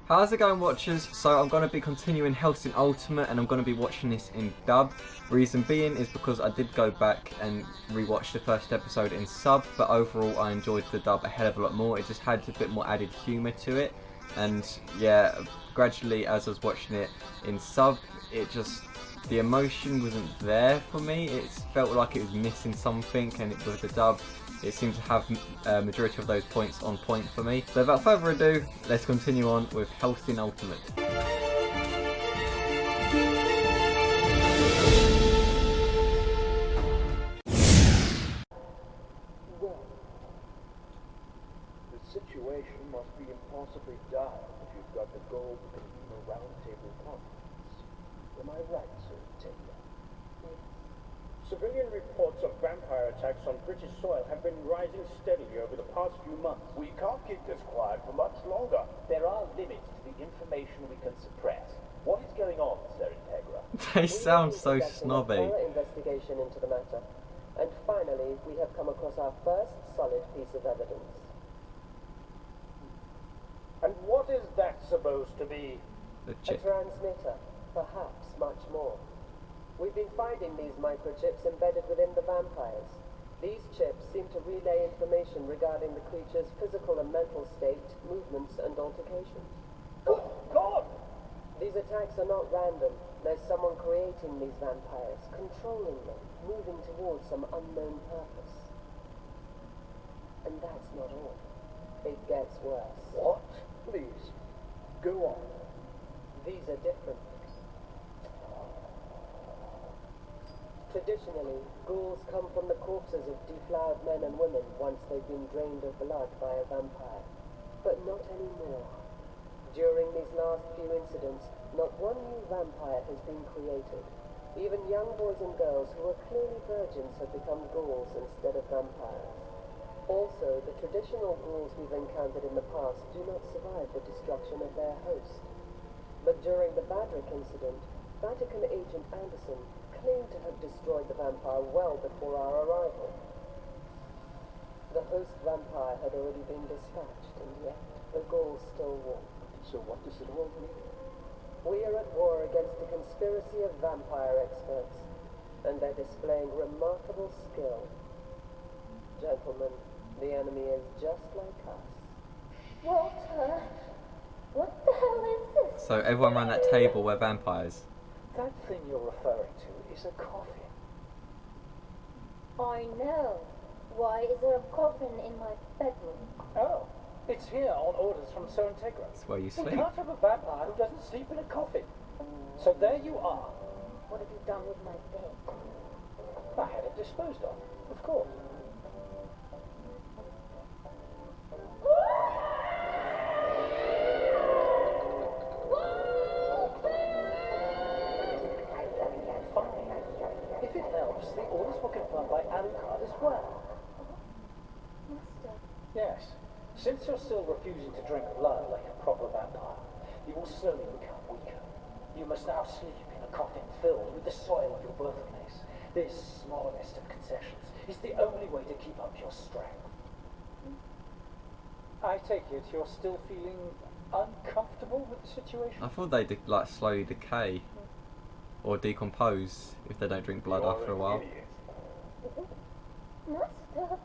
How's it going, watchers? So I'm going to be continuing Hellsing Ultimate, and I'm going to be watching this in dub. Reason being is because I did go back and rewatch the first episode in sub, but overall I enjoyed the dub a hell of a lot more. It just had a bit more added humour to it, and yeah, gradually as I was watching it in sub, the emotion wasn't there for me. It felt like it was missing something, and with the dub it seemed to have majority of those points on point for me. So without further ado, let's continue on with Hellsing Ultimate. Well, the situation must be impossibly dire if you've got the goal to convene a roundtable conference. Am I right, Sir Taylor? Civilian reports of vampire attacks on British soil have been rising steadily over the past few months. We can't keep this quiet for much longer. There are limits to the information we can suppress. What is going on, Sir Integra? They sound so snobby. We have investigation into the matter, and finally we have come across our first solid piece of evidence. And what is that supposed to be? The A chip. transmitter, perhaps much more. We've been finding these microchips embedded within the vampires. These chips seem to relay information regarding the creature's physical and mental state, movements and altercations. Oh, God! These attacks are not random. There's someone creating these vampires, controlling them, moving towards some unknown purpose. And that's not all. It gets worse. What? Please, go on. These are different. Traditionally, ghouls come from the corpses of deflowered men and women once they've been drained of blood by a vampire. But not anymore. During these last few incidents, not one new vampire has been created. Even young boys and girls who were clearly virgins have become ghouls instead of vampires. Also, the traditional ghouls we've encountered in the past do not survive the destruction of their host. But during the Badrick incident, Vatican agent Anderson claimed to have destroyed the vampire well before our arrival. The host vampire had already been dispatched, and yet the ghouls still walk. So what does it all mean? We are at war against a conspiracy of vampire experts, and they're displaying remarkable skill. Gentlemen, the enemy is just like us. Walter, what the hell is this? So everyone around that table were vampires. That thing you're referring to is a coffin. I know. Why is there a coffin in my bedroom? Oh, it's here on orders from Sir Integra. That's where you We sleep. can't have a vampire who doesn't sleep in a coffin. So there you are. What have you done with my bed? I had it disposed of course. If it helps, the orders were confirmed by Alucard as well. Master, Yes. Since you're still refusing to drink blood like a proper vampire, you will slowly become weaker. You must now sleep in a coffin filled with the soil of your birthplace. This smallest of concessions is the only way to keep up your strength. I take it you're still feeling uncomfortable with the situation? I thought they like slowly decay or decompose if they don't drink blood You are after a an while. idiot. Master,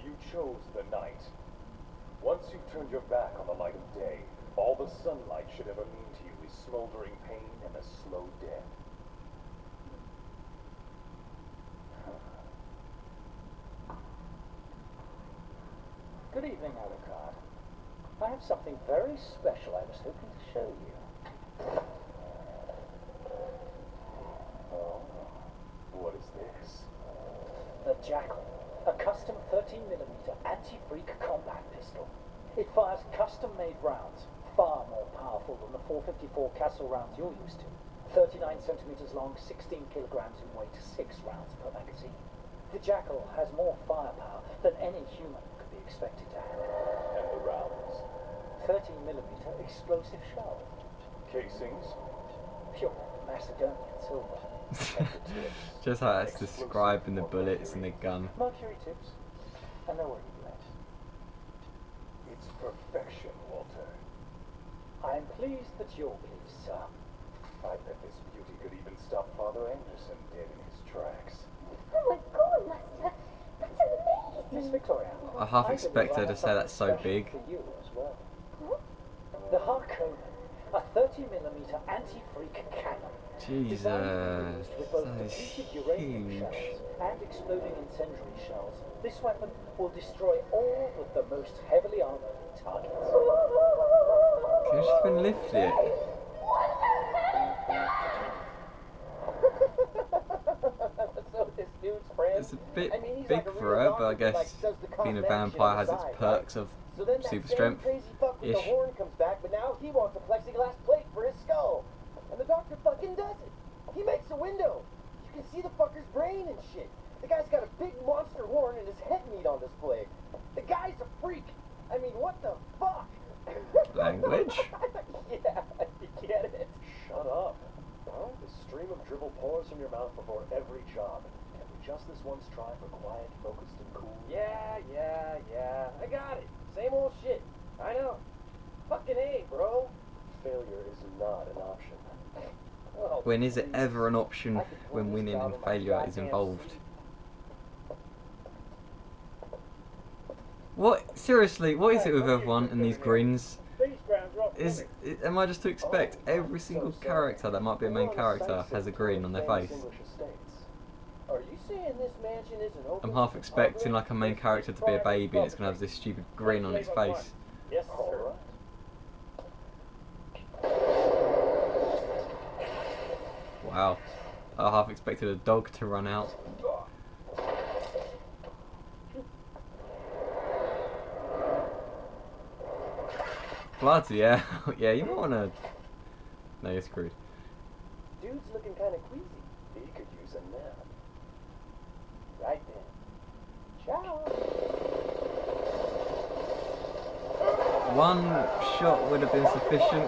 You chose the night. Once you've turned your back on the light of day, all the sunlight should ever mean to you is smoldering pain and a slow death. Good evening, Alucard. I have something very special I was hoping to show you. Oh, what is this? The Jackal, a custom 13mm anti-freak combat pistol. It fires custom-made rounds, far more powerful than the 454 Castle rounds you're used to. 39 centimeters long, 16 kilograms in weight, 6 rounds per magazine. The Jackal has more firepower than any human could be expected to have. And the rounds? 13mm explosive shell. Casings? Pure Macedonian silver. And the tips? Just how it's described in the bullets and the gun. Mercury tips. And they're already blessed. It's perfection, Walter. I pleased that you're pleased, sir. I bet this beauty could even stop Father Anderson dead in his tracks. Oh my god, Master! That's amazing! Miss Victoria, I half believe expected I her to have say that's so something big. special for you as well. Huh? The Harkonnen, a 30mm anti-freak cannon. Jesus, Designed to be used with both that is depleted uranium huge. shells and exploding incendiary shells. This weapon will destroy all of the most heavily armored targets. Can she even lift it? So this dude's friend, It's a bit I mean, he's big like a for real her, doctor, but I guess like, does the being a cosmetic shit vampire on has the its side, perks right? of So then that super same strength. crazy fuck with the Ish. horn comes back, but now he wants a plexiglass plate for his skull. And the doctor fucking does it. He makes a window. You can see the fucker's brain and shit. The guy's got a big monster horn and his head meat on display. The guy's a freak. I mean, what the fuck? Language? Yeah, you get it. Shut up. Huh? The stream of dribble pours from your mouth before every job. Can we just this once try for quiet, focused, and cool? Yeah. I got it. Same old shit. I know. Fucking A, bro. Failure is not an option. Oh, When is it please. ever an option I could pull when this winning out and of my failure is goddamn involved? sleeve. What? Seriously, what is it with everyone and these grins? Am I just to expect every single character that might be a main character has a grin on their face? Are you saying this mansion isn't open I'm half to the expecting public? like a main character to be a baby and it's gonna have this stupid grin on its face. Yes, sir. Wow. I half expected a dog to run out. Bloody yeah. Yeah, you might wanna... No, you're screwed. Dude's looking kind of queasy. He could use a nap. Right then. Ciao. One shot would have been sufficient.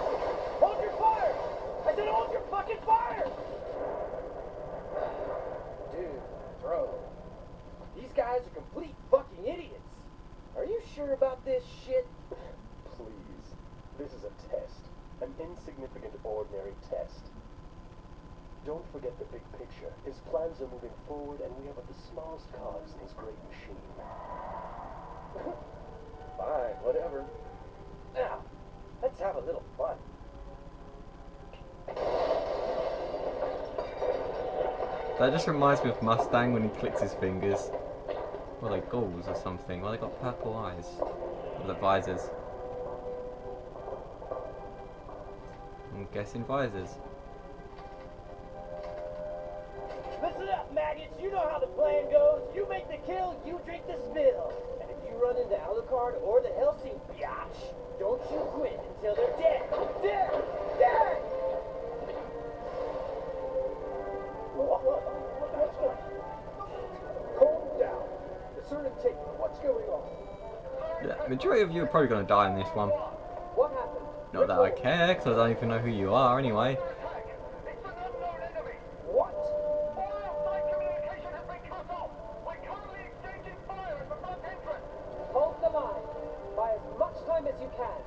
Hold your fire! I said hold your fucking fire! Dude, bro. These guys are complete fucking idiots. Are you sure about this shit? Please. This is a test. An insignificant, ordinary test. Don't forget the big picture. His plans are moving forward, and we are but the smallest cogs in his great machine. Fine, whatever. Now, let's have a little fun. That just reminds me of Mustang when he clicks his fingers. Or like gulls or something. Well, they got purple eyes. Or the visors. I'm guessing visors. Listen up, maggots. You know how the plan goes. You make the kill, you drink the spill. And if you run into Alucard or the Hellsing biatch, don't you quit until they're dead. Dead! Dead! That's right. Calm down. Discern take. What's going on? Yeah, majority of you are probably going to die in this one. What happened? Not that I care, because I don't even know who you are anyway. What? Hold the line. Buy as much time as you can.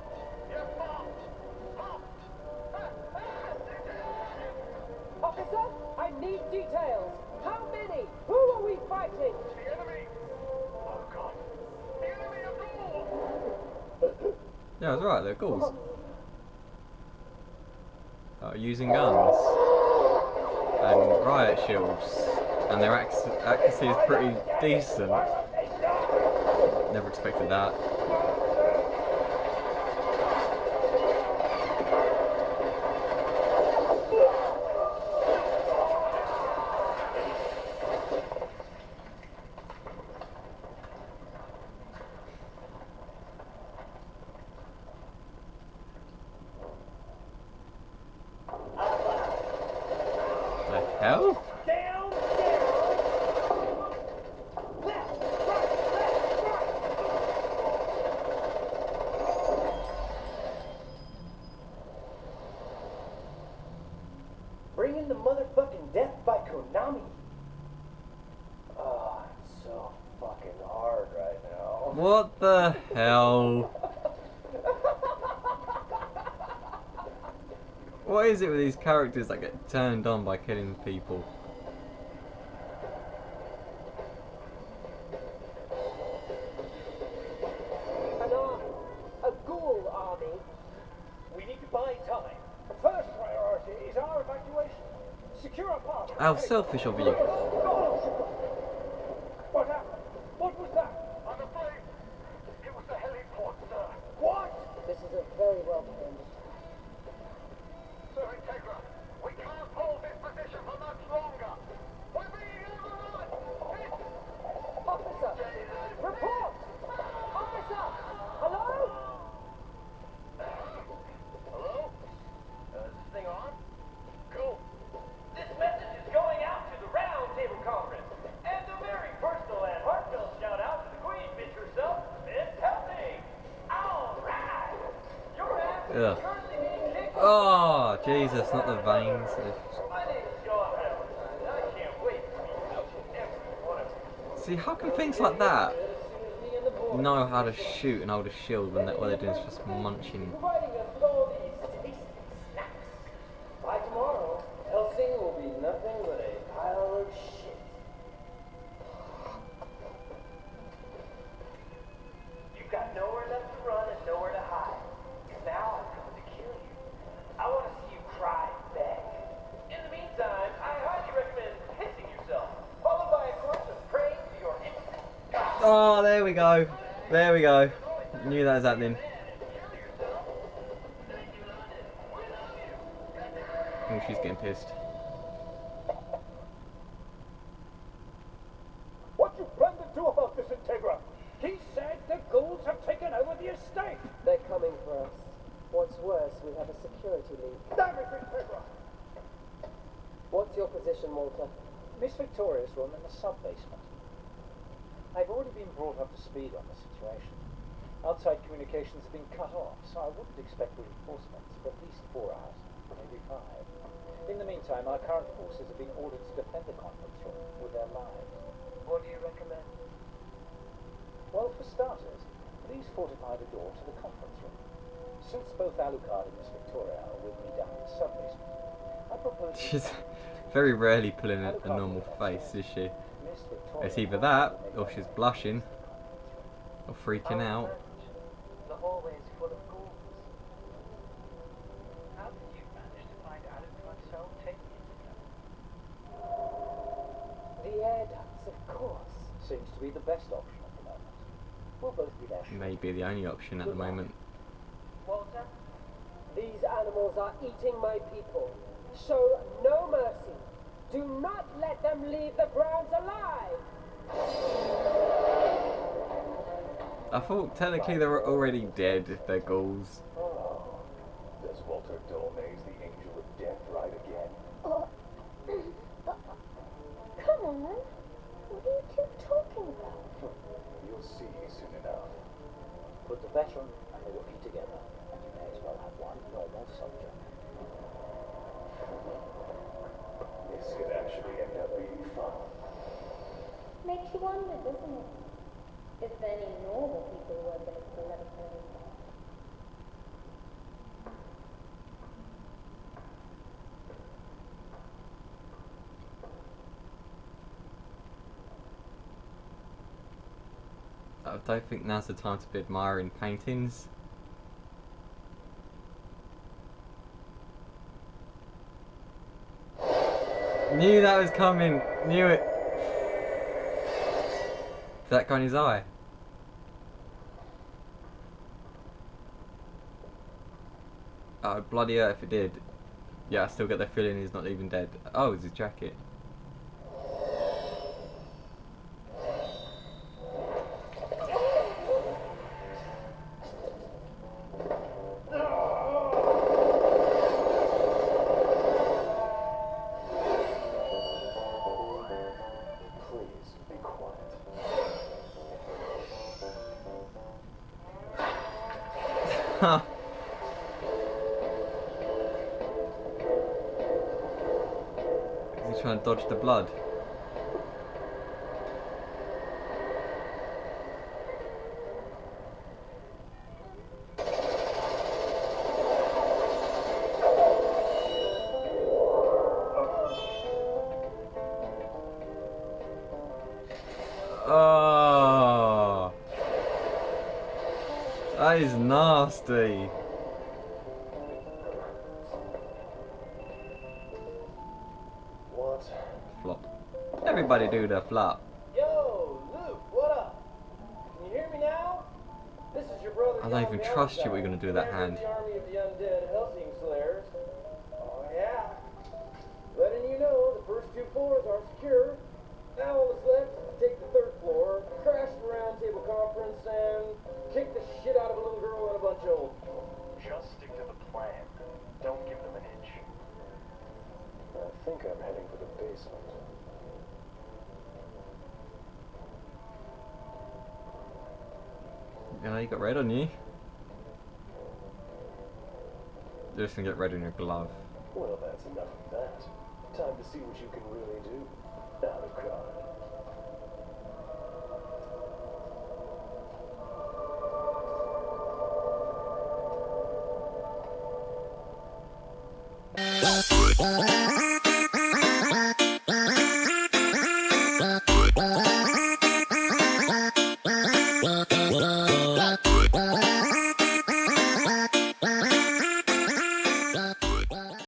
Officer, I need details. How many? Who are we fighting? Yeah, I was right, they're ghouls. Using guns. And riot shields. And their accuracy is pretty decent. Never expected that. The hell? Down, down. Left, right. Bring in the motherfucking death by Konami. Oh, it's so fucking hard right now. What the hell? What is it with these characters that get turned on by killing people? A ghoul army. We need to buy time. First priority is our evacuation. Secure our path. How selfish of you. What happened? What was that? I'm afraid it was the heliport, sir. What? This is a very well planned attack. Sir Integra, we can't hold this position for much longer. We're being overrun. Officer! Report! Officer! Hello? Hello? Is this thing on? Cool. This message is going out to the round table conference. And a very personal and heartfelt shout out to the queen bitch herself, Miss Hellsing. All right. Your ass is Ugh. currently being kicked. Oh, Jesus, not the veins. My name is John Valentine, and I can't wait to meet each and every one of you. See, how can things like that know how to shoot and hold a shield when all they're doing is just munching? Providing us with all these tasty snacks. By tomorrow, Hellsing will be nothing but a pile of shit. You've got nowhere left to run and nowhere to hide. 'Cause now I'm coming to kill you. I want to see you cry and beg. In the meantime, I highly recommend pissing yourself, followed by a course of praying to your instant God. Oh, there we go. There we go. Knew that was happening. Oh, she's getting pissed. What you plan to do about this, Integra? He said the ghouls have taken over the estate. They're coming for us. What's worse, we have a security leak. Damn it, Integra! What's your position, Walter? Miss Victoria's room in the sub-basement. I've already been brought up to speed on the situation. Outside communications have been cut off, so I wouldn't expect reinforcements for at least 4 hours, maybe 5. In the meantime, our current forces have been ordered to defend the conference room with their lives. What do you recommend? Well, for starters, please fortify the door to the conference room. Since both Alucard and Miss Victoria are with me down in the sub-basement, I propose... She's very rarely pulling a normal face, is she? Miss Victoria It's either that, or she's blushing, or freaking out. The hallway's full of ghouls. How did you manage to find Alucard's cell 10 years ago? The air ducts, of course. Seems to be the best option at the moment. We'll both be there. Maybe the only option at the moment. Walter? These animals are eating my people. Show no mercy. Do not let them leave the grounds alive. I thought technically they were already dead if they're ghouls. Oh, does Walter Dolmaze, the angel of death, ride again? Oh. Come on. What are you two talking about? You'll see soon enough. Put the veteran and the rookie together, and you may as well have one normal soldier. This could actually end up being fun. Makes you wonder, doesn't it? If any normal people were going to let us know that. I don't think now's the time to be admiring paintings. Knew that was coming. Knew it. Did that go in his eye? Oh, bloody hell if it did. Yeah, I still get the feeling he's not even dead. Oh, it's his jacket. Please be quiet. Ha! Is he trying to dodge the blood? That is nasty. What? Flop. Everybody do the flop. Yo, Luke, what up? Can you hear me now? This is your brother. I don't even trust you what you're gonna do with that hand. The army of the undead Hellsing slayers. Oh yeah. Letting you know the first 2 floors are secure. Now all that's left is to take the 3rd floor, crash the round table conference, and kick the shit out of a little girl and a bunch of old people. Just stick to the plan. Don't give them an inch. I think I'm heading for the basement. Yeah, you got red on you. You're just gonna get red on your glove. Well, that's enough of that. Time to see what you can really do. Out of card. What?